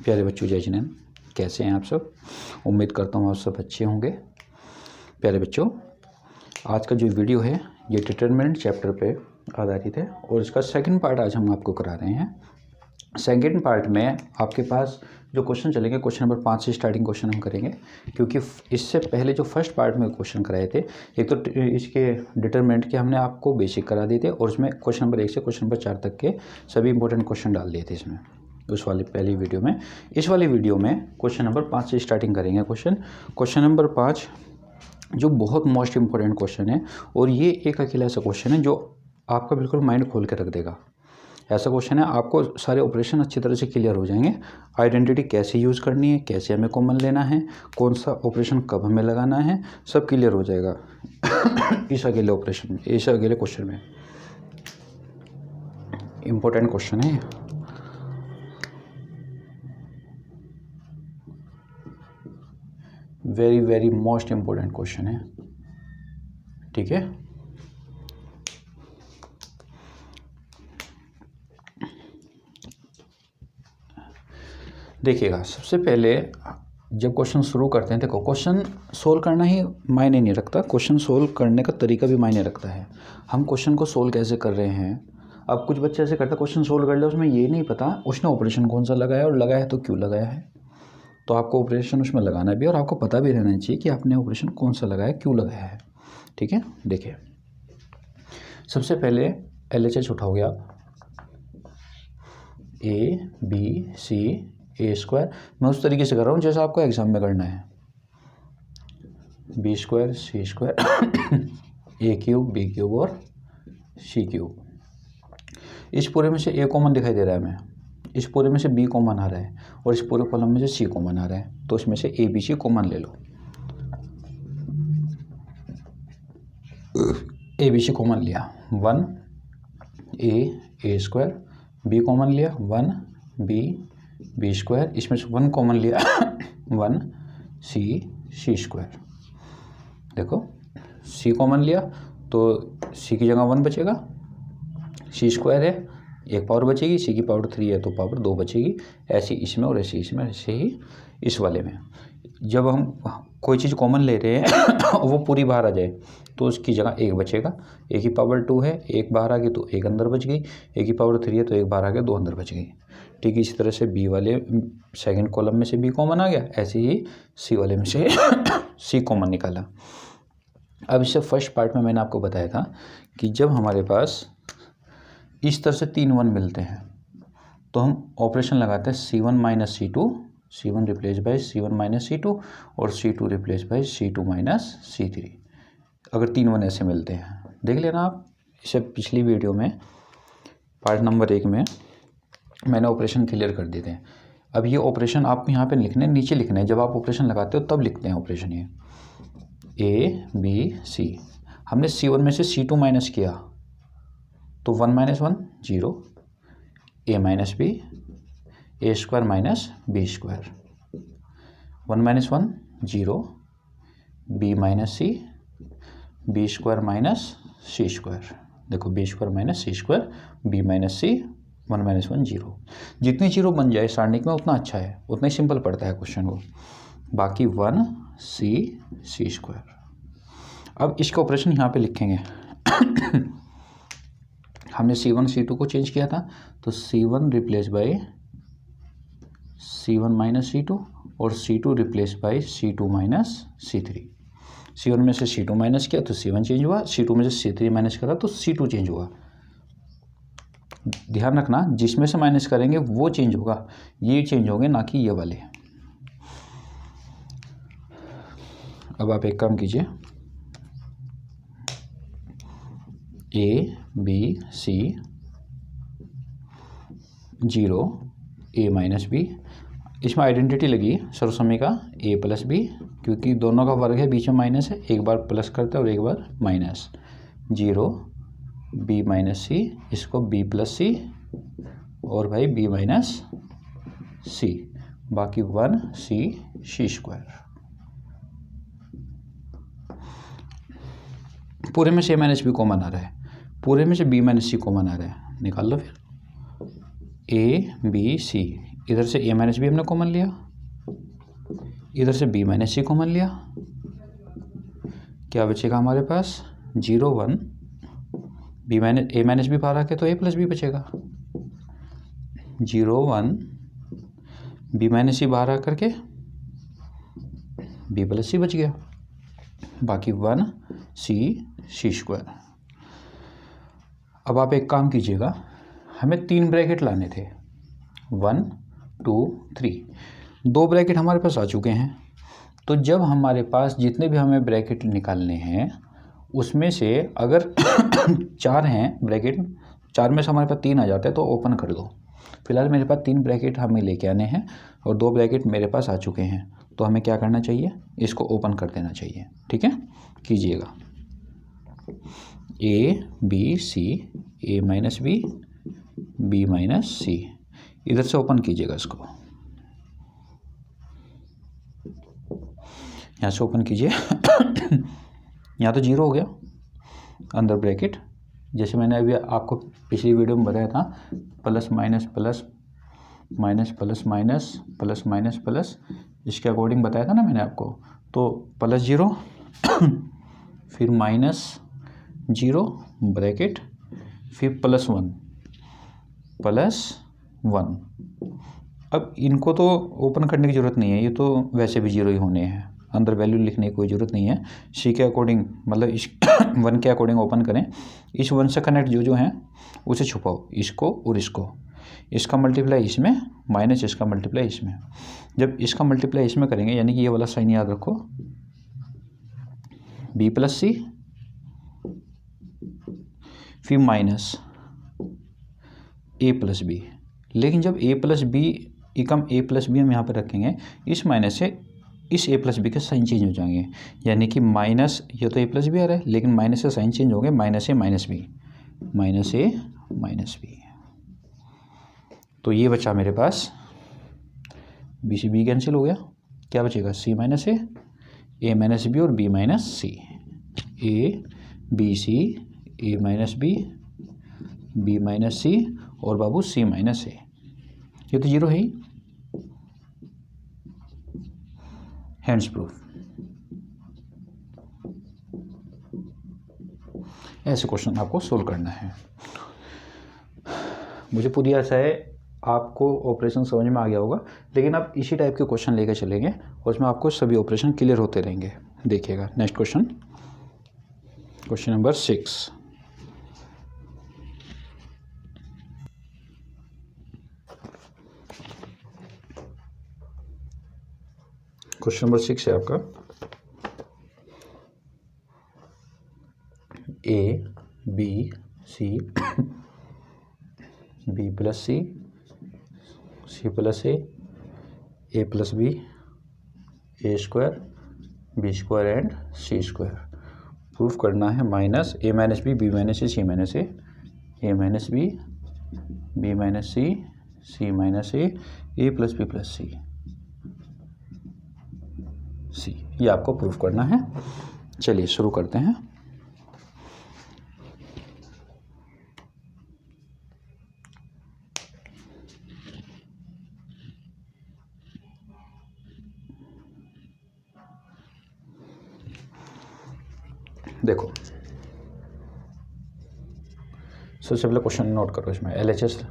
प्यारे बच्चों, जय जिनेंद्र, कैसे हैं आप सब। उम्मीद करता हूँ आप सब अच्छे होंगे। प्यारे बच्चों, आज का जो वीडियो है ये डिटरमिनेंट चैप्टर पे आधारित है और इसका सेकंड पार्ट आज हम आपको करा रहे हैं। सेकंड पार्ट में आपके पास जो क्वेश्चन चलेंगे, क्वेश्चन नंबर 5 से स्टार्टिंग क्वेश्चन हम करेंगे, क्योंकि इससे पहले जो फर्स्ट पार्ट में क्वेश्चन कराए थे, एक तो इसके डिटरमिनेंट के हमने आपको बेसिक करा दिए थे और उसमें क्वेश्चन नंबर 1 से क्वेश्चन नंबर 4 तक के सभी इंपॉर्टेंट क्वेश्चन डाल दिए थे इसमें, उस वाली पहली वीडियो में। इस वाली वीडियो में क्वेश्चन नंबर 5 से स्टार्टिंग करेंगे। क्वेश्चन नंबर 5 जो बहुत मोस्ट इंपॉर्टेंट क्वेश्चन है और ये एक अकेला ऐसा क्वेश्चन है जो आपका बिल्कुल माइंड खोल के रख देगा। ऐसा क्वेश्चन है, आपको सारे ऑपरेशन अच्छी तरह से क्लियर हो जाएंगे। आइडेंटिटी कैसे यूज़ करनी है, कैसे हमें कॉमन लेना है, कौन सा ऑपरेशन कब हमें लगाना है, सब क्लियर हो जाएगा इस अकेले ऑपरेशन में, इस अकेले क्वेश्चन में। इम्पोर्टेंट क्वेश्चन है, very very most important question है, ठीक है। देखिएगा, सबसे पहले जब क्वेश्चन शुरू करते हैं, देखो क्वेश्चन सोल्व करना ही मायने नहीं रखता, क्वेश्चन सोल्व करने का तरीका भी मायने रखता है। हम क्वेश्चन को सोल्व कैसे कर रहे हैं। अब कुछ बच्चे ऐसे करते हैं, क्वेश्चन सोल्व कर लिया, उसमें ये नहीं पता उसने ऑपरेशन कौन सा लगाया और लगाया तो क्यों लगाया है। तो आपको ऑपरेशन उसमें लगाना भी और आपको पता भी रहना चाहिए कि आपने ऑपरेशन कौन सा लगाया, क्यों लगाया है, ठीक है। देखिए, सबसे पहले LHS उठाओगे आप, ABC A स्क्वायर, मैं उस तरीके से कर रहा हूँ जैसा आपको एग्जाम में करना है। B square C square A cube B cube और C क्यूब। इस पूरे में से A कॉमन दिखाई दे रहा है हमें, इस पूरे में से B कॉमन आ रहा है और इस पूरे कॉलम में से C कॉमन आ रहा है, तो इसमें से ABC कॉमन ले लो। ABC कॉमन लिया, 1A स्क्वायर, B कॉमन लिया 1B स्क्वायर, इसमें से 1 कॉमन लिया 1C स्क्वायर। देखो C कॉमन लिया तो C की जगह 1 बचेगा, C स्क्वायर है, एक पावर बचेगी, C की पावर 3 है तो पावर 2 बचेगी। ऐसे इसमें और ऐसे इसमें, ऐसे ही इस वाले में। जब हम कोई चीज़ कॉमन ले रहे हैं वो पूरी बाहर आ जाए तो उसकी जगह 1 बचेगा। A की पावर 2 है, 1 बाहर आ गई तो 1 अंदर बच गई। A की पावर 3 है तो 1 बाहर आ गया, 2 अंदर बच गई। ठीक है, इसी तरह से B वाले सेकंड कॉलम में से B कॉमन आ गया, ऐसे ही C वाले में से C कॉमन निकाला। अब इससे फर्स्ट पार्ट में मैंने आपको बताया था कि जब हमारे पास इस तरह से 3 1 मिलते हैं तो हम ऑपरेशन लगाते हैं C1 minus C2, C1 replace by C1 minus C2 और C2 replace by C2 minus C3। अगर 3 1 ऐसे मिलते हैं, देख लेना आप, इसे पिछली वीडियो में पार्ट नंबर 1 में मैंने ऑपरेशन क्लियर कर दिए थे। अब ये ऑपरेशन आपको यहाँ पे लिखने, नीचे लिखने हैं, जब आप ऑपरेशन लगाते हो तब लिखते हैं ऑपरेशन। ये ABC, हमने C1 में से C2 माइनस किया तो 1 minus 1 0, A minus B, A square minus B square, 1 minus 1 0, B minus C, B square minus C square. देखो B square minus C square, B minus C, 1 minus 1 0। जितनी 0 बन जाए सारणिक में उतना अच्छा है, उतना ही सिंपल पड़ता है क्वेश्चन को। बाकी 1C स्क्वायर। अब इसका ऑपरेशन यहाँ पे लिखेंगे हमने C1 C2 को चेंज किया था तो C1 replace by C1 minus C2 और C2 replace by C2 minus C3। C1 में से C2 माइनस किया तो C1 चेंज हुआ, C2 में से C3 माइनस करा तो C2 चेंज हुआ। ध्यान रखना, जिसमें से माइनस करेंगे वो चेंज होगा, ये चेंज होंगे ना कि ये वाले। अब आप एक काम कीजिए, ABC 0 A माइनस B, इसमें आइडेंटिटी लगी सर्वसमय का A प्लस B, क्योंकि दोनों का वर्ग है, बीच में माइनस है, एक बार प्लस करते हैं और एक बार माइनस। 0 B माइनस C, इसको B प्लस C और भाई B माइनस C, बाकी 1C स्क्वायर। पूरे में से A माइनस B कॉमन आ रहा है, पूरे में से B माइनस C कॉमन आ रहा है, निकाल लो फिर। A B C, इधर से a माइनस बी हमने कॉमन लिया, इधर से b माइनस सी कॉमन लिया, क्या बचेगा हमारे पास 0 1, b minus a minus B बाहर आके तो a प्लस बी बचेगा, 0 1 b माइनस सी बाहर आकर के b प्लस सी बच गया, बाकी 1 सी स्क्वायर। अब आप एक काम कीजिएगा, हमें 3 ब्रैकेट लाने थे, 1 2 3, 2 ब्रैकेट हमारे पास आ चुके हैं। तो जब हमारे पास जितने भी हमें ब्रैकेट निकालने हैं उसमें से अगर 4 हैं ब्रैकेट, 4 में से हमारे पास 3 आ जाते हैं तो ओपन कर दो। फिलहाल मेरे पास 3 ब्रैकेट हमें लेके आने हैं और 2 ब्रैकेट मेरे पास आ चुके हैं, तो हमें क्या करना चाहिए, इसको ओपन कर देना चाहिए। ठीक है, कीजिएगा, A B C, A minus B, B minus C, इधर से ओपन कीजिएगा इसको, यहाँ से ओपन कीजिए। यहाँ तो 0 हो गया अंदर ब्रैकेट, जैसे मैंने अभी आपको पिछली वीडियो में बताया था, plus minus plus minus plus minus plus minus plus, इसके अकॉर्डिंग बताया था ना मैंने आपको। तो प्लस 0 फिर माइनस 0 ब्रैकेट, फिर प्लस 1 प्लस 1। अब इनको तो ओपन करने की ज़रूरत नहीं है, ये तो वैसे भी 0 ही होने हैं, अंदर वैल्यू लिखने की कोई ज़रूरत नहीं है। सी के अकॉर्डिंग मतलब इस 1 के अकॉर्डिंग ओपन करें, इस 1 से कनेक्ट जो हैं उसे छुपाओ, इसको और इसको, इसका मल्टीप्लाई इसमें माइनस इसका मल्टीप्लाई इसमें। जब इसका मल्टीप्लाई इसमें करेंगे, यानी कि ये वाला साइन याद रखो, बी प्लस सी, फिर माइनस ए प्लस बी। लेकिन जब ए प्लस बी एकम ए प्लस बी हम यहाँ पर रखेंगे, इस माइनस से इस ए प्लस बी के साइन चेंज हो जाएंगे, यानी कि माइनस, ये तो ए प्लस बी आ रहा है लेकिन माइनस से साइन चेंज हो गए, minus A minus B, minus A minus B. तो ये बचा मेरे पास, बी से बी कैंसिल हो गया, क्या बचेगा, C minus A minus B और B minus C, A B C, A minus B minus C और बाबू सी माइनस ए। ये तो 0 है ही, हैंड्स प्रूफ। ऐसे क्वेश्चन आपको सोल्व करना है। मुझे पूरी आशा है आपको ऑपरेशन समझ में आ गया होगा, लेकिन आप इसी टाइप के क्वेश्चन लेकर चलेंगे और उसमें आपको सभी ऑपरेशन क्लियर होते रहेंगे। देखिएगा next question, question number 6। Question number 6 है आपका, A B C, B plus C, C plus A plus B, A square, B square and C square. Proof करना है minus A minus B minus C minus A minus B minus C minus A plus B plus C, ये आपको proof करना है। चलिए शुरू करते हैं। देखो सबसे पहले क्वेश्चन नोट करो, इसमें LHS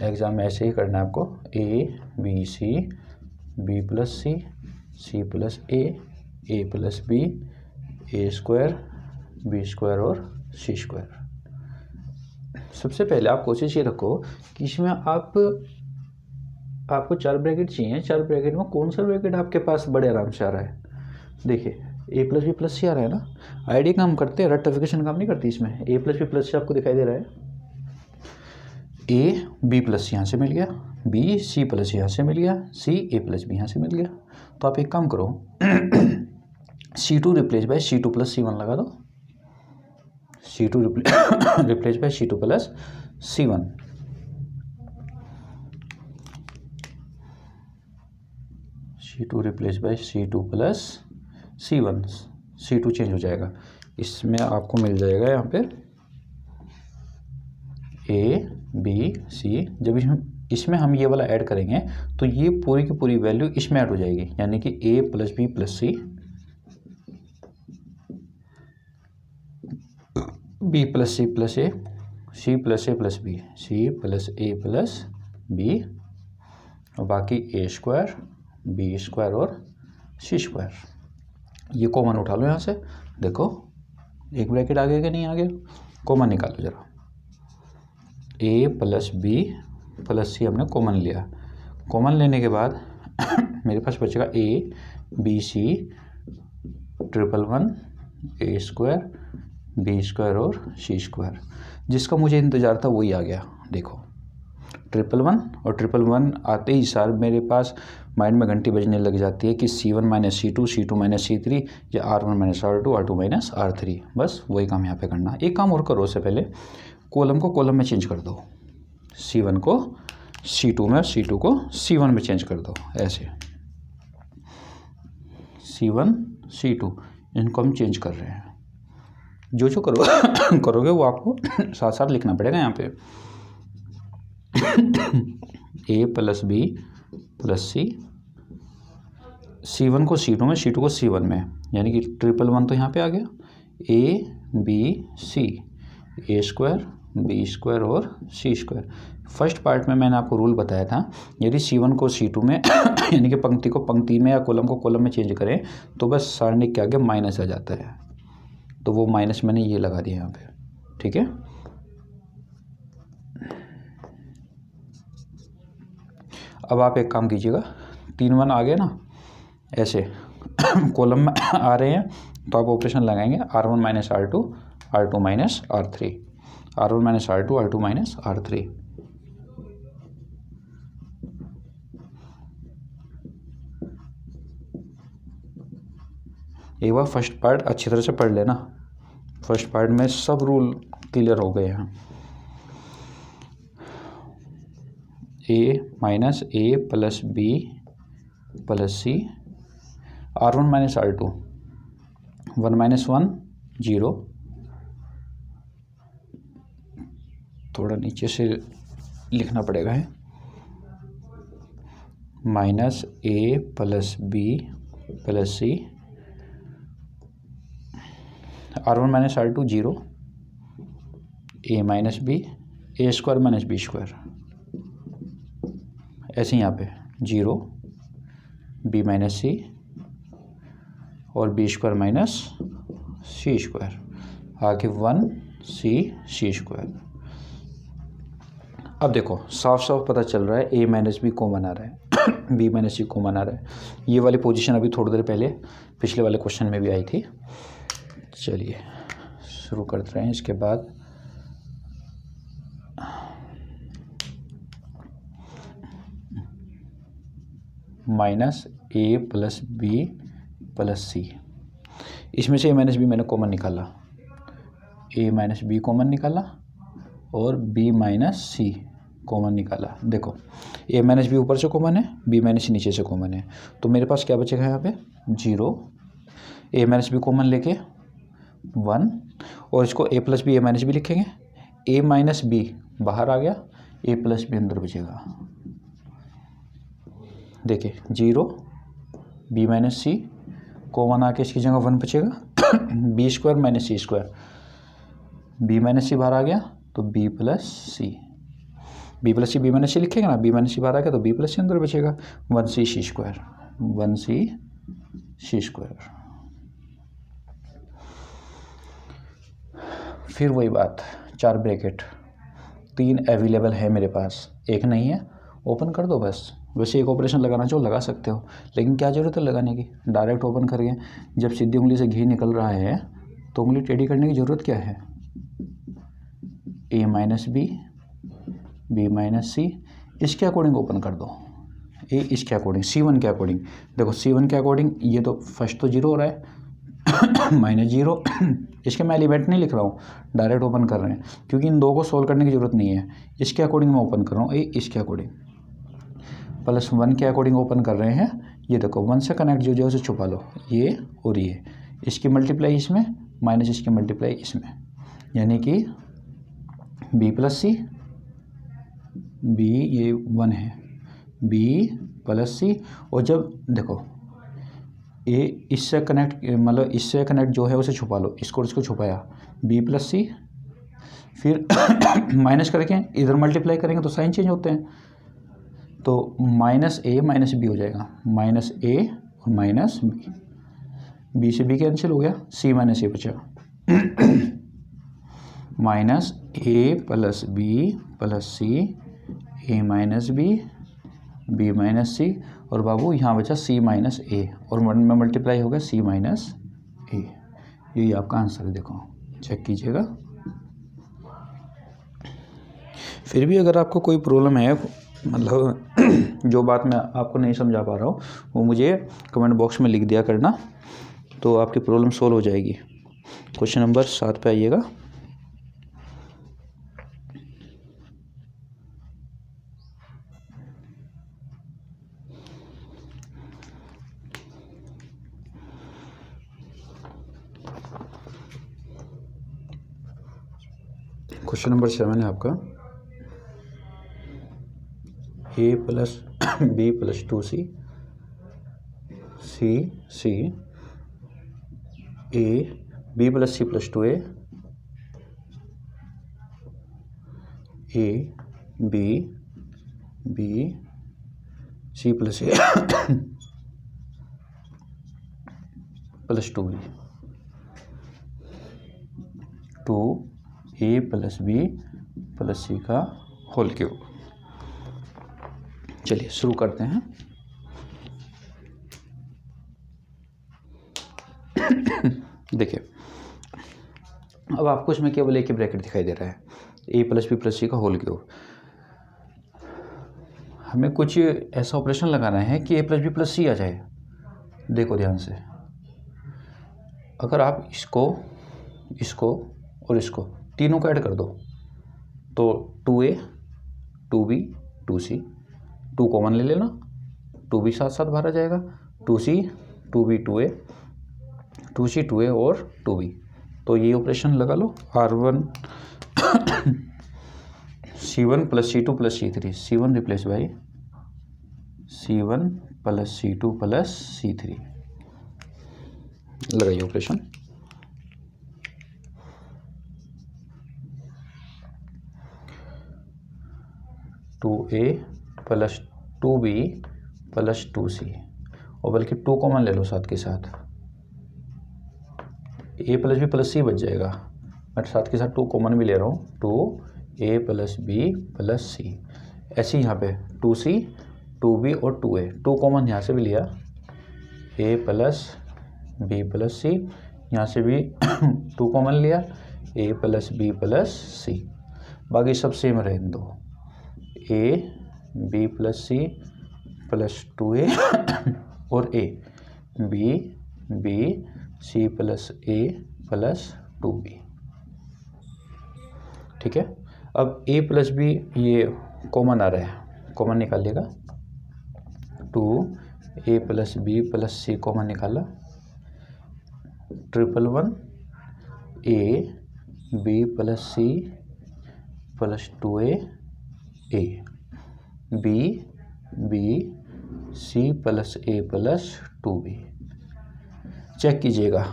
एग्जाम में ऐसे ही करना है आपको, A B C, B plus C plus A plus B, A square, B square और सी स्क्वायर। सबसे पहले आप कोशिश ये रखो कि इसमें आपको 4 ब्रैकेट चाहिए, 4 ब्रैकेट में कौन सा ब्रैकेट आपके पास बड़े आराम से आ रहा है। देखिए ए प्लस बी प्लस सी आ रहा है ना, आईडी काम करते हैं, रेक्टिफिकेशन काम नहीं करती इसमें। ए प्लस बी प्लस सी आपको दिखाई दे रहा है, ए बी प्लस यहाँ से मिल गया, बी सी प्लस यहाँ से मिल गया, सी ए प्लस बी यहाँ से मिल गया। तो आप एक काम करो, C2 replace by C2 plus C1 लगा दो, C2 replace by C2 plus C1, C2 replace by C2 plus C1, C2 change हो जाएगा, इसमें आपको मिल जाएगा यहाँ पे A B C। जब इसमें इसमें हम ये वाला ऐड करेंगे तो ये पूरी की पूरी वैल्यू इसमें ऐड हो जाएगी, यानी कि a plus B plus C, B plus C plus A, C plus A plus B, C plus A plus B, और बाकी ए स्क्वायर बी स्क्वायर और सी स्क्वायर। ये कॉमन उठा लो यहाँ से, देखो एक ब्रैकेट आगे कि नहीं आगे, कॉमन निकालो जरा। ए प्लस बी प्लस सी हमने कॉमन लिया, कॉमन लेने के बाद मेरे पास बचेगा A B C triple one A square B square और सी स्क्वायर। जिसका मुझे इंतज़ार था वही आ गया। देखो ट्रिपल वन, और ट्रिपल वन आते ही सार मेरे पास माइंड में घंटी बजने लग जाती है कि C1 minus C2 C2 minus C3 या R1 minus R2 R2 minus R3। बस वही काम यहाँ पे करना। एक काम और करो, उससे पहले कॉलम को कॉलम में चेंज कर दो, C1 को C2 में, C2 को C1 में चेंज कर दो, ऐसे C1 C2 इनको हम चेंज कर रहे हैं। जो जो करोगे वो आपको साथ साथ लिखना पड़ेगा यहाँ पे। ए प्लस बी प्लस सी, C1 को C2 में, C2 को C1 में, यानी कि ट्रिपल वन तो यहाँ पे आ गया, A B C, A square B square और सी स्क्वायर। फर्स्ट पार्ट में मैंने आपको रूल बताया था, यदि C1 को C2 में यानी कि पंक्ति को पंक्ति में या कॉलम को कॉलम में चेंज करें तो बस सारणी के आगे माइनस आ जाता है, तो वो माइनस मैंने ये लगा दिया यहाँ पे, ठीक है। अब आप एक काम कीजिएगा, 3 1 आ गए ना, ऐसे कॉलम में आ रहे हैं तो आप ऑपरेशन लगाएंगे R1 minus R2 R2 minus R3, R1 minus R2 R2 minus R3। एक बार फर्स्ट पार्ट अच्छी तरह से पढ़ लेना, फर्स्ट पार्ट में सब रूल क्लियर हो गए हैं। ए minus A plus B plus C, R1 minus R2 1 minus 1 0, थोड़ा नीचे से लिखना पड़ेगा है, minus A plus B plus C, R1 minus R2 0, A minus B, A square minus B square, ऐसे यहाँ पे 0 बी माइनस सी और B square minus C square, आगे 1 सी स्क्वायर। अब देखो साफ साफ पता चल रहा है ए माइनस बी कॉमन आ रहा है बी माइनस सी कॉमन आ रहा है। ये वाली पोजीशन अभी थोड़ी देर पहले पिछले वाले क्वेश्चन में भी आई थी। चलिए शुरू करते हैं। इसके बाद minus A plus B plus सी, इसमें से ए माइनस बी मैंने कॉमन निकाला, ए माइनस बी कॉमन निकाला और बी माइनस सी कॉमन निकाला। देखो ए माइनस बी ऊपर से कॉमन है, बी माइनस सी नीचे से कॉमन है, तो मेरे पास क्या बचेगा यहाँ पे 0, ए माइनस बी कॉमन लेके 1, और इसको ए प्लस बी ए माइनस बी लिखेंगे, ए माइनस बी बाहर आ गया, ए प्लस बी अंदर बचेगा। देखिए 0 बी माइनस सी कॉमन आके इसकी जगह 1 बचेगा, B square minus C square, B minus C बाहर आ गया तो B plus C, B plus C B minus C लिखेंगे ना, बी माइनस सी बाहर आ गया तो बी प्लस सी अंदर बचेगा, 1 सी स्क्वायर 1 सी स्क्वायर। फिर वही बात, 4 ब्रैकेट, 3 अवेलेबल है मेरे पास, एक नहीं है, ओपन कर दो बस। वैसे एक ऑपरेशन लगाना चाहो लगा सकते हो, लेकिन क्या ज़रूरत है लगाने की, डायरेक्ट ओपन करके जब सीधी उंगली से घी निकल रहा है तो उंगली टेढ़ी करने की ज़रूरत क्या है, ए माइनस बी बी माइनस सी, इसके अकॉर्डिंग ओपन कर दो, ए इसके अकॉर्डिंग C1 के अकॉर्डिंग। देखो C1 के अकॉर्डिंग ये तो फर्स्ट तो 0 हो रहा है माइनस 0, इसके मैं एलिमेंट नहीं लिख रहा हूँ, डायरेक्ट ओपन कर रहे हैं क्योंकि इन दो को सोल्व करने की ज़रूरत नहीं है। इसके अकॉर्डिंग मैं ओपन कर रहा हूँ, ए इसके अकॉर्डिंग, प्लस 1 के अकॉर्डिंग ओपन कर रहे हैं। ये देखो 1 से कनेक्ट जो है उसे छुपा लो, ये और ये, इसकी मल्टीप्लाई इसमें माइनस इसकी मल्टीप्लाई इसमें, यानी कि बी प्लस सी बी ये 1 है, बी प्लस सी, और जब देखो ए इससे कनेक्ट मतलब इससे कनेक्ट जो है उसे छुपा लो, इसको इसको छुपाया, बी प्लस सी, फिर माइनस करके इधर मल्टीप्लाई करेंगे तो साइन चेंज होते हैं, तो माइनस ए माइनस बी हो जाएगा, माइनस ए और माइनस बी, बी से बी कैंसिल हो गया, सी माइनस ए बचा, minus A plus B plus C, A minus B minus C, और बाबू यहाँ बचा सी माइनस ए, और 1 में मल्टीप्लाई हो गया सी माइनस ए। यही आपका आंसर है, देखो चेक कीजिएगा। फिर भी अगर आपको कोई प्रॉब्लम है, मतलब जो बात मैं आपको नहीं समझा पा रहा हूँ, वो मुझे कमेंट बॉक्स में लिख दिया करना, तो आपकी प्रॉब्लम सोल्व हो जाएगी। क्वेश्चन नंबर 7 पे आइएगा। क्वेश्चन नंबर 7 है आपका, A plus B plus 2c, C A B plus C plus 2a, A B C plus A plus 2b, 2a plus B plus C का होल क्यूब। चलिए शुरू करते हैं। देखिए अब आपको इसमें केवल एक ही ब्रैकेट दिखाई दे रहा है, ए प्लस बी प्लस सी का होल क्यूब। हमें कुछ ऐसा ऑपरेशन लगाना है कि ए प्लस बी प्लस सी आ जाए। देखो ध्यान से, अगर आप इसको और इसको तीनों को ऐड कर दो तो 2a 2b 2c, 2 कॉमन ले लेना, 2b साथ साथ बाहर आ जाएगा, 2c 2b 2a 2c 2a और 2b। तो ये ऑपरेशन लगा लो, r1 c1 plus c2 plus c3, c1 replace by c1 plus c2 plus c3, लगाइए operation. Two A plus 2b plus 2c, और बल्कि 2 कॉमन ले लो साथ के साथ, ए प्लस बी प्लस सी बच जाएगा, मैं साथ के साथ 2 कॉमन भी ले रहा हूँ, 2a प्लस बी प्लस सी। ऐसे ही यहाँ पे 2c 2b और 2a, 2 कॉमन यहाँ से भी लिया, a plus B plus C, यहाँ से भी 2 कॉमन लिया, a plus B plus C, बाकी सब सेम रहे दो, a B plus C plus 2a और a B C plus a plus 2b। ठीक है, अब a प्लस बी ये कॉमन आ रहा है, कॉमन निकालिएगा, 2a plus B plus C common निकाला, 111 a B plus C plus 2a a B C plus a plus 2b। Check कीजिएगा।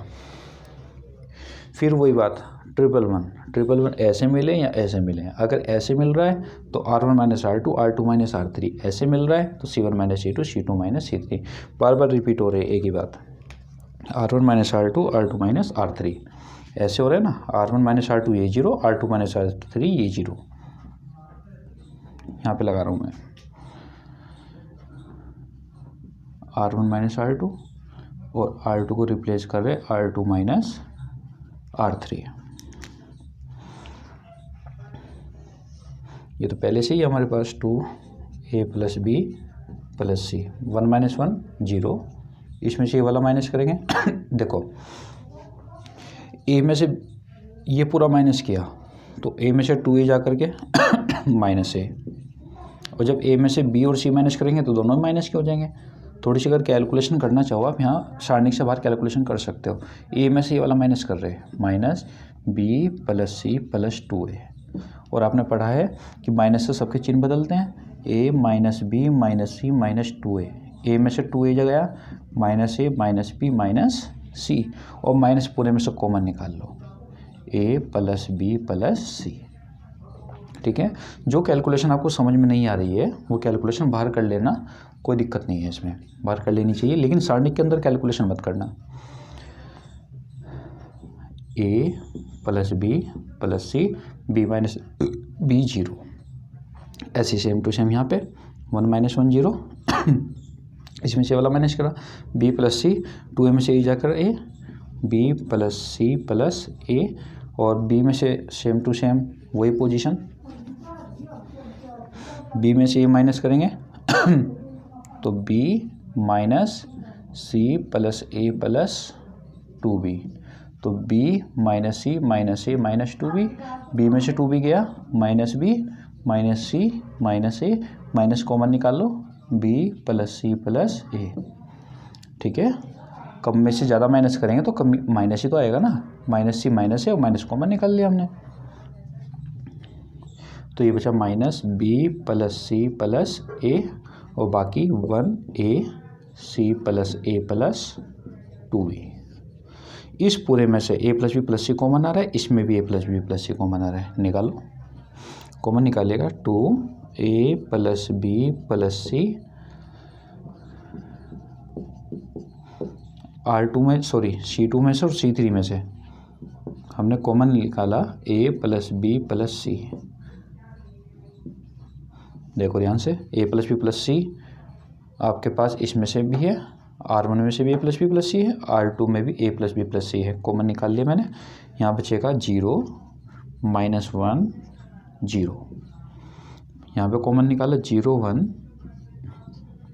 फिर वही बात, 111 ऐसे मिले या ऐसे मिले, अगर ऐसे मिल रहा है तो r1 minus r2 r2 minus r3, ऐसे मिल रहा है तो c1 minus c2 c2 minus c3। बार बार रिपीट हो रही है एक ही बात, r1 minus r2 r2 minus r3, ऐसे हो रहा है ना, r1 माइनस r2 ये 0, r2 माइनस r3 ये 0, यहाँ पे लगा रहा हूँ मैं, r1 माइनस r2 और r2 को रिप्लेस कर रहे r2 माइनस r3। ये तो पहले से ही हमारे पास 2a प्लस बी प्लस सी, 1 माइनस 1 0, इसमें से ये वाला माइनस करेंगे। देखो a में से ये पूरा माइनस किया तो a में से 2a जा करके माइनस a, और जब a में से b और c माइनस करेंगे तो दोनों माइनस के हो जाएंगे। थोड़ी सी अगर कैलकुलेशन करना चाहो आप, यहाँ सारणिक से बाहर कैलकुलेशन कर सकते हो। a में से ये वाला माइनस कर रहे हैं, minus b plus C plus 2a, और आपने पढ़ा है कि माइनस से सबके चिन्ह बदलते हैं, a minus B minus C minus 2a, a में से 2a जगह गया, minus a minus b minus c, और माइनस पूरे में से कॉमन निकाल लो, a plus b plus c। ठीक है, जो कैलकुलेशन आपको समझ में नहीं आ रही है वो कैलकुलेशन बाहर कर लेना, कोई दिक्कत नहीं है इसमें, बाहर कर लेनी चाहिए, लेकिन सारणी के अंदर कैलकुलेशन मत करना। a plus b plus C, b minus b 0, ऐसे सेम टू सेम यहाँ पे 1 माइनस 1 0, इसमें से वाला माइनस करा, b प्लस सी, 2a में से a जाकर a, b plus C plus a, और b में से सेम टू सेम वही पोजीशन, b में से a माइनस करेंगे तो b minus C plus a plus 2b, तो b minus C minus a minus 2b, b में से 2b गया, minus b minus C minus a, minus common निकाल लो, b plus C plus a। ठीक है, कम में से ज़्यादा माइनस करेंगे तो कम माइनस ही तो आएगा ना, माइनस सी माइनस a और माइनस कॉमन निकाल लिया हमने, तो ये बचा minus b plus C plus a, और बाकी 1a c plus a plus 2b। इस पूरे में से a plus B plus C common आ रहा है, इसमें भी a plus B plus C common आ रहा है, निकालो, कॉमन निकालिएगा, 2a plus B plus C, R2 में सॉरी C2 में से और C3 में से हमने कॉमन निकाला a प्लस बी प्लस सी। देखो ध्यान से, a प्लस बी प्लस सी आपके पास इसमें से भी है, R1 में से भी a प्लस बी प्लस सी है, R2 में भी a प्लस बी प्लस सी है, कॉमन निकाल लिया मैंने। यहाँ बचेगा 0 माइनस 1 0, यहाँ पे कॉमन निकाला 0 1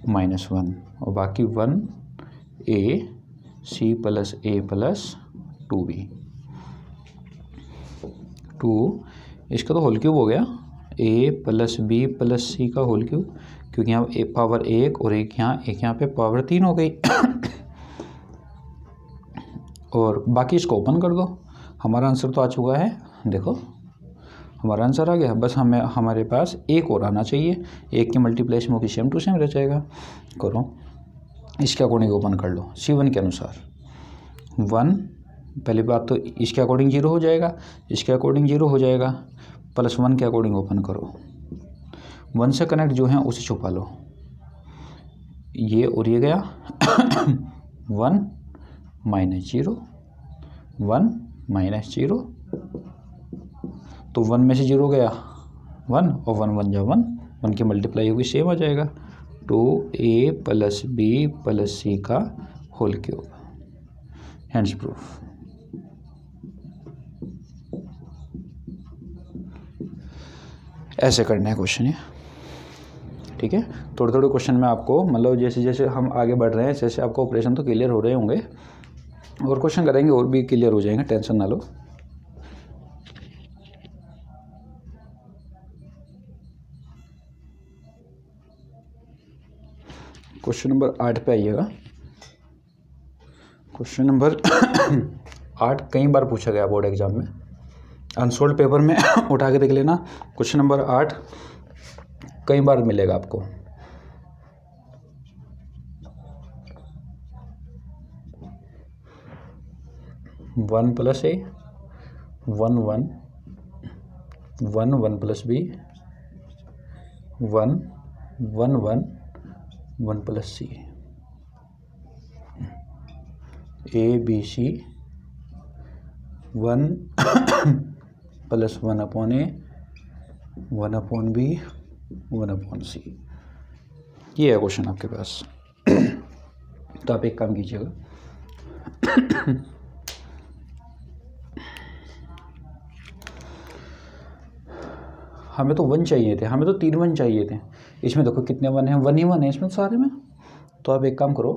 माइनस 1, और बाकी 1 a c plus a plus 2b, 2 इसका तो होल क्यूब हो गया, a plus B plus C का होल क्यूब, क्योंकि यहाँ ए पावर 1 और एक यहाँ पे पावर 3 हो गई और बाकी इसको ओपन कर दो, हमारा आंसर तो आ चुका है, देखो हमारा आंसर आ गया, बस हमें हमारे पास एक और आना चाहिए, एक के मल्टीप्लेशन में सेम टू सेम रह जाएगा। करो, इसके अकॉर्डिंग ओपन कर लो, C1 के अनुसार 1, पहली बात तो इसके अकॉर्डिंग 0 हो जाएगा, इसके अकॉर्डिंग 0 हो जाएगा, प्लस 1 के अकॉर्डिंग ओपन करो, 1 से कनेक्ट जो है उसे छुपा लो, ये और ये गया 1 माइनस 0 1 माइनस 0, तो 1 में से 0 गया 1 और 1 1 जा 1, 1 की मल्टीप्लाई होगी सेम आ जाएगा, 2a plus B plus C का होल क्यूब, हैंड्स प्रूफ। ऐसे करना है क्वेश्चन ये, ठीक है। थोड़े थोड़े क्वेश्चन में आपको मतलब जैसे जैसे हम आगे बढ़ रहे हैं जैसे आपको ऑपरेशन तो क्लियर हो रहे होंगे, और क्वेश्चन करेंगे और भी क्लियर हो जाएंगे, टेंशन ना लो। क्वेश्चन नंबर 8 पे आइएगा। क्वेश्चन नंबर 8 कई बार पूछा गया बोर्ड एग्जाम में, अनसोल्ड पेपर में उठा के देख लेना। क्वेश्चन नंबर 8 कई बार मिलेगा आपको। One plus A 1 1 1 1 plus B 1 1 1 1 plus C, A B C 1 plus 1 upon A 1 upon B 1 upon C, ये है क्वेश्चन आपके पास। तो आप एक काम कीजिएगा, हमें तो 1 चाहिए थे, हमें तो 3 1 चाहिए थे, इसमें देखो कितने 1 हैं, 1 ही 1 है इसमें सारे में। तो आप एक काम करो,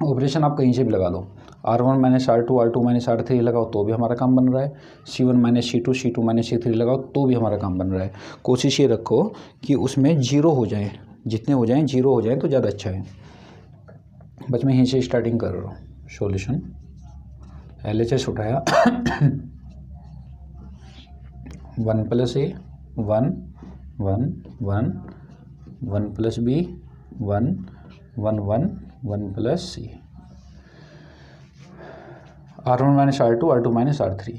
ऑपरेशन आप कहीं से भी लगा लो, R1 minus R2 R2 minus R3 लगाओ तो भी हमारा काम बन रहा है, C1 minus C2 C2 minus C3 लगाओ तो भी हमारा काम बन रहा है। कोशिश ये रखो कि उसमें 0 हो जाए, जितने हो जाएं 0 हो जाए तो ज़्यादा अच्छा है। बस मैं यहीं से स्टार्टिंग कर रहा हूँ। सॉल्यूशन LHS उठाया 1 plus A 1 1 1 1 plus B 1 1 1 1 plus C R1 minus R2 minus R3।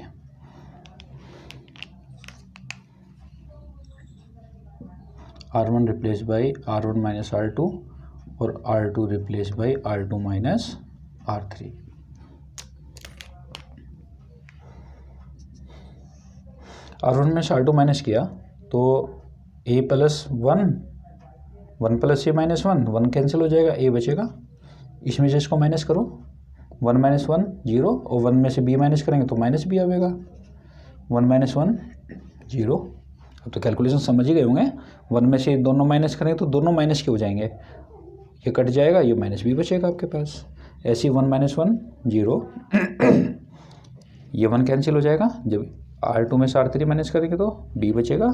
R1 replace by R1 minus R2 और R2 replace by R2 minus R3। R1 में से R2 माइनस किया तो A plus 1 plus A minus 1 cancel हो जाएगा, A बचेगा। इसमें से इसको माइनस करो, 1 माइनस 1 0 और 1 में से B माइनस करेंगे तो माइनस B आएगा। 1 माइनस 1 0। अब तो कैलकुलेशन समझ ही गए होंगे। 1 में से दोनों माइनस करेंगे तो दोनों माइनस के हो जाएंगे, ये कट जाएगा, ये माइनस B बचेगा आपके पास। ऐसे 1 माइनस 1 0, ये 1 कैंसिल हो जाएगा। जब R2 में से R3 माइनस करेंगे तो B बचेगा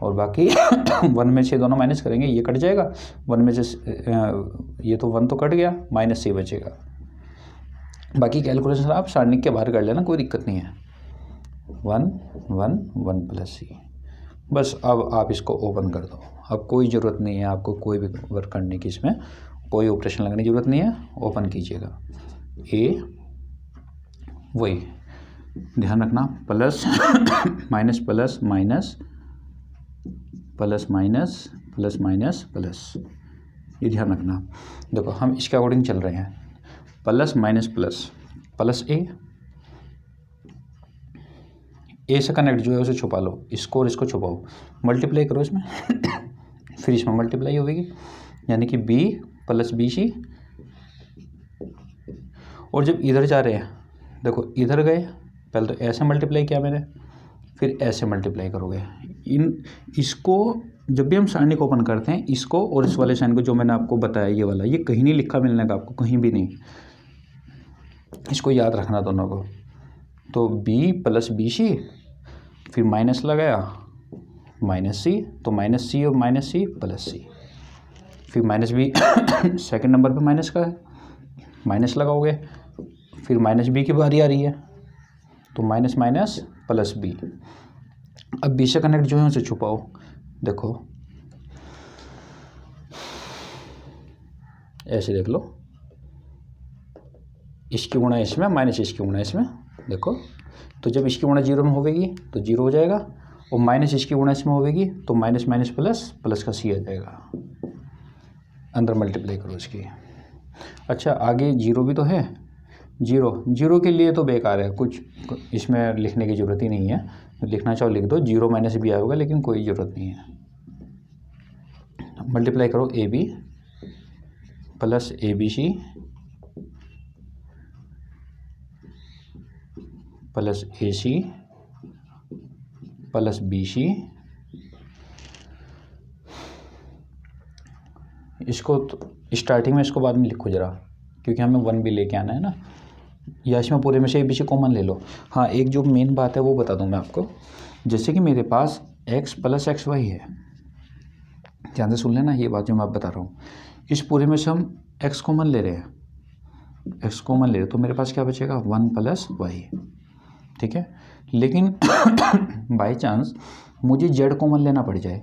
और बाकी 1 में से दोनों माइनस करेंगे, ये कट जाएगा। 1 में से ये तो 1 तो कट गया, माइनस C बचेगा। बाकी कैलकुलेशन आप सारणिक के बाहर कर लेना, कोई दिक्कत नहीं है। 1 1 1 प्लस सी। बस अब आप इसको ओपन कर दो। अब कोई ज़रूरत नहीं है आपको कोई भी वर्क करने की, इसमें कोई ऑपरेशन लगने की ज़रूरत नहीं है। ओपन कीजिएगा। ए वही ध्यान रखना, plus minus plus minus plus minus plus minus plus, ये ध्यान रखना। देखो हम इसके अकॉर्डिंग चल रहे हैं। प्लस माइनस प्लस प्लस ए से कनेक्ट जो है उसे छुपा लो, इसको और इसको छुपाओ, मल्टीप्लाई करो इसमें फिर इसमें मल्टीप्लाई होगी, यानी कि बी प्लस बी सी। और जब इधर जा रहे हैं, देखो इधर गए, पहले तो ऐसे मल्टीप्लाई किया मैंने, फिर ऐसे मल्टीप्लाई करोगे। इसको जब भी हम सारणी को ओपन करते हैं, इसको और इस वाले साइन को जो मैंने आपको बताया, ये वाला, ये कहीं नहीं लिखा मिलने का आपको, कहीं भी नहीं, इसको याद रखना दोनों को। तो बी प्लस बी सी, फिर माइनस लगाया माइनस सी, तो माइनस सी और माइनस सी प्लस सी, फिर माइनस बी सेकंड नंबर पे माइनस का है, माइनस लगाओगे, फिर माइनस बी की बारी आ रही है, तो माइनस माइनस प्लस बी। अब बी से कनेक्ट जो है उसे छुपाओ। देखो ऐसे देख लो, इसकी गुणा इसमें माइनस इसकी गुणा इसमें, देखो तो जब इसकी गुणा 0 में होगी तो 0 हो जाएगा, और माइनस इसकी गुणा इसमें होगी तो माइनस माइनस प्लस प्लस का सी आ जाएगा। अंदर मल्टीप्लाई करो इसकी। अच्छा आगे 0 भी तो है, 0 के लिए तो बेकार है, कुछ इसमें लिखने की ज़रूरत ही नहीं है। लिखना चाहो लिख दो, 0 माइनस बी आएगा, लेकिन कोई ज़रूरत नहीं है। मल्टीप्लाई करो A B plus A B C plus A C plus B C. इसको तो स्टार्टिंग में, इसको बाद में लिखो ज़रा, क्योंकि हमें 1 भी लेके आना है ना, या इसमें पूरे में से ए बी सी कॉमन ले लो। हाँ एक जो मेन बात है वो बता दूं मैं आपको, जैसे कि मेरे पास x प्लस एक्स वाई है, ध्यान से सुन लेना ये बात जो मैं आप बता रहा हूँ। इस पूरे में से हम x कॉमन ले रहे हैं, x कॉमन ले रहे तो मेरे पास क्या बचेगा 1 प्लस वाई, ठीक है। लेकिन बाई चांस मुझे z कॉमन लेना पड़ जाए,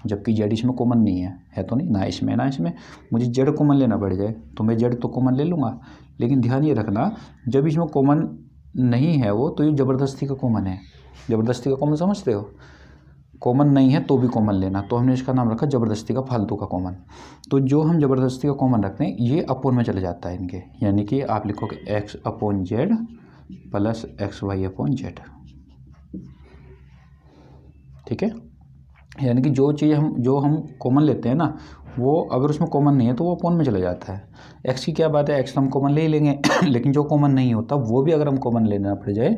जबकि z इसमें कॉमन नहीं है तो नहीं, ना इसमें मुझे z कॉमन लेना पड़ जाए तो मैं z तो कॉमन ले लूँगा। लेकिन ध्यान ये रखना, जब इसमें कॉमन नहीं है वो, तो ये ज़बरदस्ती का कॉमन है। ज़बरदस्ती का कॉमन समझते हो, कॉमन नहीं है तो भी कॉमन लेना, तो हमने इसका नाम रखा ज़बरदस्ती का फालतू का कॉमन। तो जो हम ज़बरदस्ती का कॉमन रखते हैं ये अपोन में चले जाता है इनके, यानी कि आप लिखोगे x upon Z plus X Y upon Z, ठीक है। यानी कि जो चीज़ जो हम कॉमन लेते हैं ना, वो अगर उसमें कॉमन नहीं है तो वो अपोन में चला जाता है। एक्स की क्या बात है, एक्स तो हम कॉमन ले ही लेंगे लेकिन जो कॉमन नहीं होता वो भी अगर हम कॉमन लेना पड़ जाए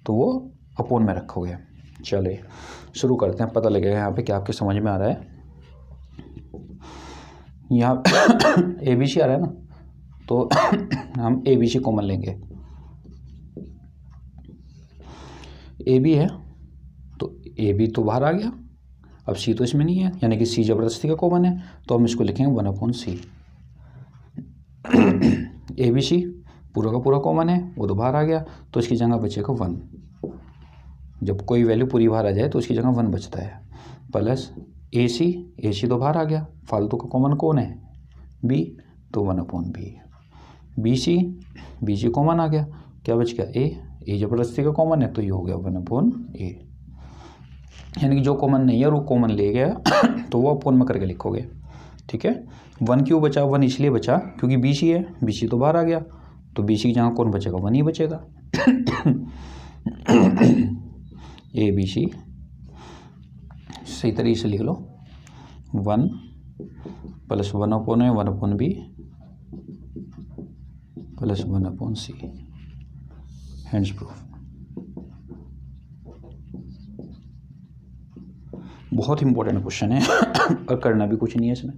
तो वो अपोन में रखोगे। चलिए शुरू करते हैं, पता लगेगा यहाँ पे क्या आपके समझ में आ रहा है। यहाँ ए बी सी आ रहा है ना, तो हम ए बी सी कॉमन लेंगे। ए बी है तो ए बी तो बाहर आ गया, अब सी तो इसमें नहीं है, यानी कि सी ज़बरदस्ती का कॉमन है, तो हम इसको लिखेंगे 1 अपॉन सी। ए बी सी पूरा का पूरा कॉमन है, वो तो बाहर आ गया, तो इसकी जगह बचेगा 1। जब कोई वैल्यू पूरी बाहर आ जाए तो उसकी जगह 1 बचता है, प्लस AC तो बाहर आ गया, फालतू का कॉमन कौन है B, तो 1/B। BC कॉमन आ गया, क्या बच गया A ज़बरदस्ती का कॉमन है तो ये हो गया 1/A, यानी कि जो कॉमन नहीं है वो कॉमन ले गया तो वो अपॉन में करके लिखोगे, ठीक है। 1 क्यों बचा, 1 इसलिए बचा क्योंकि BC है, BC तो बाहर आ गया, तो BC की जगह कौन बचेगा, 1 ही बचेगा। ABC सही तरीके से लिख लो, 1 plus 1/A 1/B plus 1/C, hands proof. बहुत इंपॉर्टेंट क्वेश्चन है और करना भी कुछ नहीं है इसमें।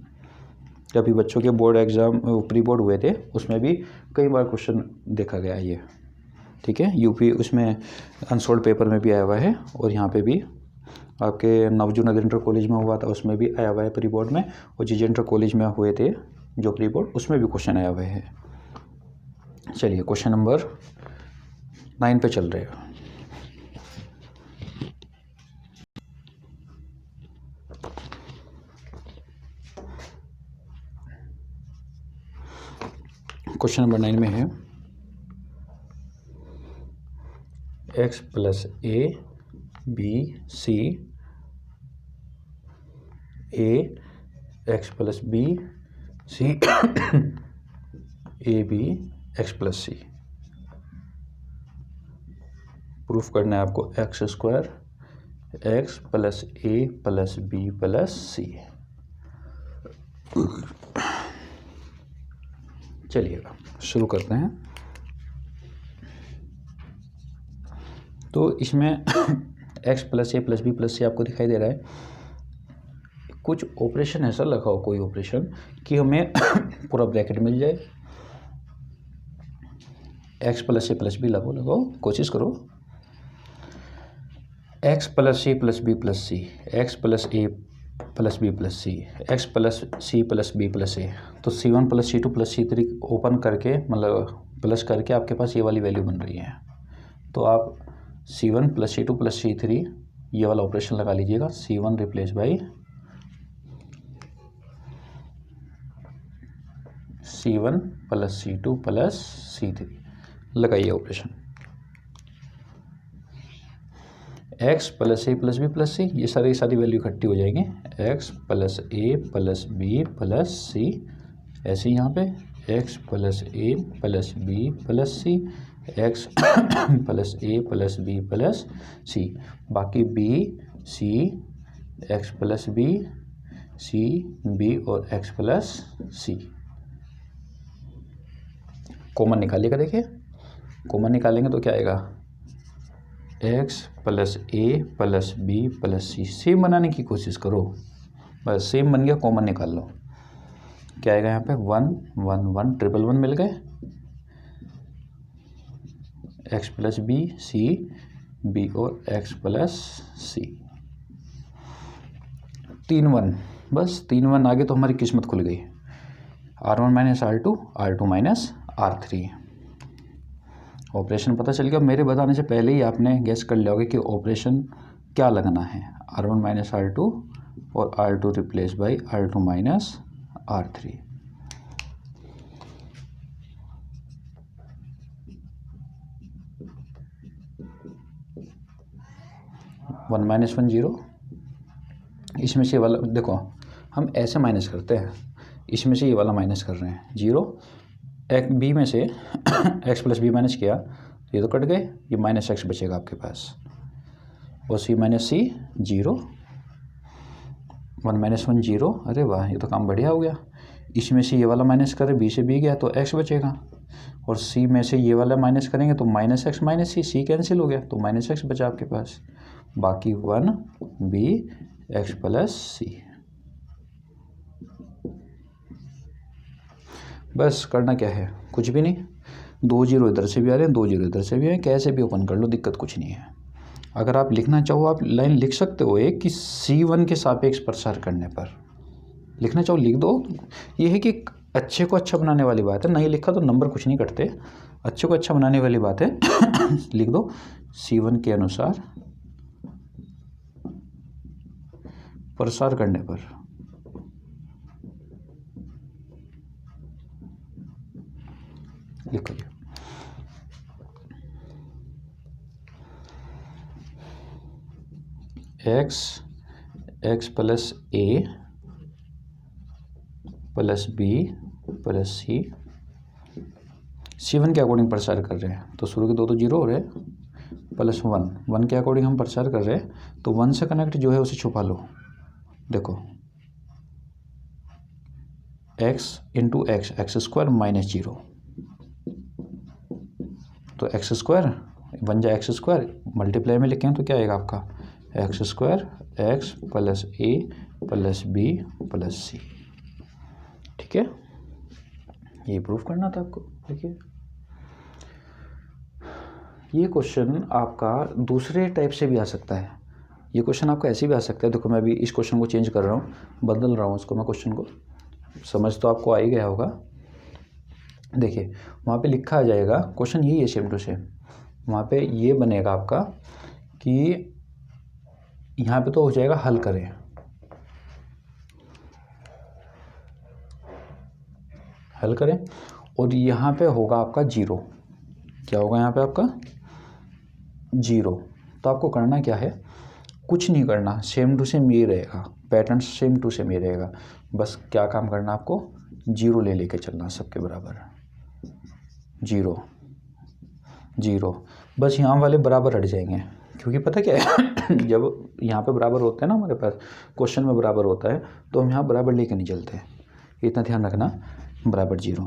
अभी बच्चों के बोर्ड एग्ज़ाम प्री बोर्ड हुए थे, उसमें भी कई बार क्वेश्चन देखा गया है ये, ठीक है। यूपी उसमें अनसोल्ड पेपर में भी आया हुआ है, और यहाँ पे भी आपके नवजू नगर इंटर कॉलेज में हुआ था उसमें भी आया हुआ है प्री बोर्ड में, और जीजे इंटर कॉलेज में हुए थे जो प्री बोर्ड, उसमें भी क्वेश्चन आया हुआ है। चलिए क्वेश्चन नंबर 9 पे चल रहे हैं। क्वेश्चन नंबर 9 में है x plus A B C A x plus B C A B x plus C। Proof करना है आपको x² x plus A plus B plus C। चलिएगा शुरू करते हैं। तो इसमें x plus A plus B plus C आपको दिखाई दे रहा है, कुछ ऑपरेशन ऐसा लगा हो, कोई ऑपरेशन कि हमें पूरा ब्रैकेट मिल जाए। x plus A plus B लगाओ, कोशिश करो। x plus A plus B plus C, x plus A plus B plus C, x plus C plus B plus A, तो C1 plus C2 plus C3 open करके मतलब plus करके आपके पास ये वाली वैल्यू बन रही है। तो आप C1 plus C2 plus C3 ये वाला ऑपरेशन लगा लीजिएगा, C1 replace by C1 plus C2 plus C3, लगाइए operation. x plus A plus B plus C, ये सारी वैल्यू इकट्ठी हो जाएगी, x plus A plus B plus C, ऐसे ही यहाँ पे x plus A plus B plus C, x plus A plus B plus C, बाकी B C x plus B C B और x प्लस C। कॉमन निकालिएगा, देखिए common निकालेंगे तो क्या आएगा, x plus A plus B plus C। Same बनाने की कोशिश करो, बस सेम बन गया, कॉमन निकाल लो। क्या आएगा यहाँ पे 1 1 1 ट्रिपल 1 मिल गए, x plus B C B और x प्लस C। 3 1, बस 3 1 आगे तो हमारी किस्मत खुल गई। R1 minus R2 R2 minus R3। Operation पता चल गया, मेरे बताने से पहले ही आपने गेस कर लिया होगा कि ऑपरेशन क्या लगना है, R1 माइनस R2 और R2 replace by R2 minus R3। 1 minus 1 0, इसमें से ये वाला देखो हम ऐसे माइनस करते हैं, इसमें से ये वाला माइनस कर रहे हैं 0, एक बी में से x प्लस बी माइनस किया तो ये तो कट गए, ये माइनस x बचेगा आपके पास, और c माइनस सी 0, 1 माइनस 1 0, अरे वाह ये तो काम बढ़िया हो गया। इसमें से ये वाला माइनस करें, b से b गया तो x बचेगा, और c में से ये वाला माइनस करेंगे तो minus x minus c cancel हो गया तो माइनस x बचा आपके पास, बाकी 1 b x प्लस c। बस करना क्या है, कुछ भी नहीं, 2 0 इधर से भी आ रहे हैं, 2 0 इधर से भी आए, कैसे भी ओपन कर लो, दिक्कत कुछ नहीं है। अगर आप लिखना चाहो आप लाइन लिख सकते हो एक कि C1 के सापेक्ष प्रसार करने पर लिखना चाहो लिख दो। ये है कि अच्छे को अच्छा बनाने वाली बात है, नहीं लिखा तो नंबर कुछ नहीं कटते, अच्छे को अच्छा बनाने वाली बात है। लिख दो C1 के अनुसार प्रसार करने पर लिखो जी, x plus A plus B plus C one के अकॉर्डिंग प्रसार कर रहे हैं, तो शुरू के दो तो जीरो हो रहे हैं, प्लस वन के अकॉर्डिंग हम प्रसार कर रहे हैं, तो वन से कनेक्ट जो है उसे छुपा लो। देखो x into x square minus zero, तो एक्स स्क्वायर बन जाए एक्स स्क्वायर, मल्टीप्लाई में लिखें तो क्या आएगा आपका x square x plus A plus B plus सी। ठीक है, ये प्रूफ करना था आपको। देखिए ये क्वेश्चन आपका दूसरे टाइप से भी आ सकता है, ये क्वेश्चन आपका ऐसे भी आ सकता है। देखो मैं अभी इस क्वेश्चन को चेंज कर रहा हूँ, बदल रहा हूँ इसको मैं, क्वेश्चन को समझ तो आपको आ ही गया होगा। देखिए वहाँ पे लिखा आ जाएगा, क्वेश्चन यही है सेम टू सेम, वहाँ पे ये बनेगा आपका कि यहाँ पे तो हो जाएगा हल करें, हल करें, और यहाँ पे होगा आपका जीरो। क्या होगा यहाँ पे आपका जीरो। तो आपको करना क्या है, कुछ नहीं करना, सेम टू सेम ये रहेगा, पैटर्न सेम टू सेम ये रहेगा। बस क्या काम करना आपको, जीरो ले लेके चलना सबके बराबर, जीरो जीरो, बस यहाँ वाले बराबर हट जाएंगे, क्योंकि पता क्या है जब यहाँ पे बराबर होता है ना हमारे पास, क्वेश्चन में बराबर होता है, तो हम यहाँ बराबर लेके नहीं चलते, इतना ध्यान रखना, बराबर जीरो।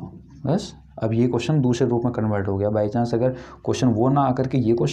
बस अब ये क्वेश्चन दूसरे रूप में कन्वर्ट हो गया। बाई चांस अगर क्वेश्चन वो ना आकर के ये क्वेश्चन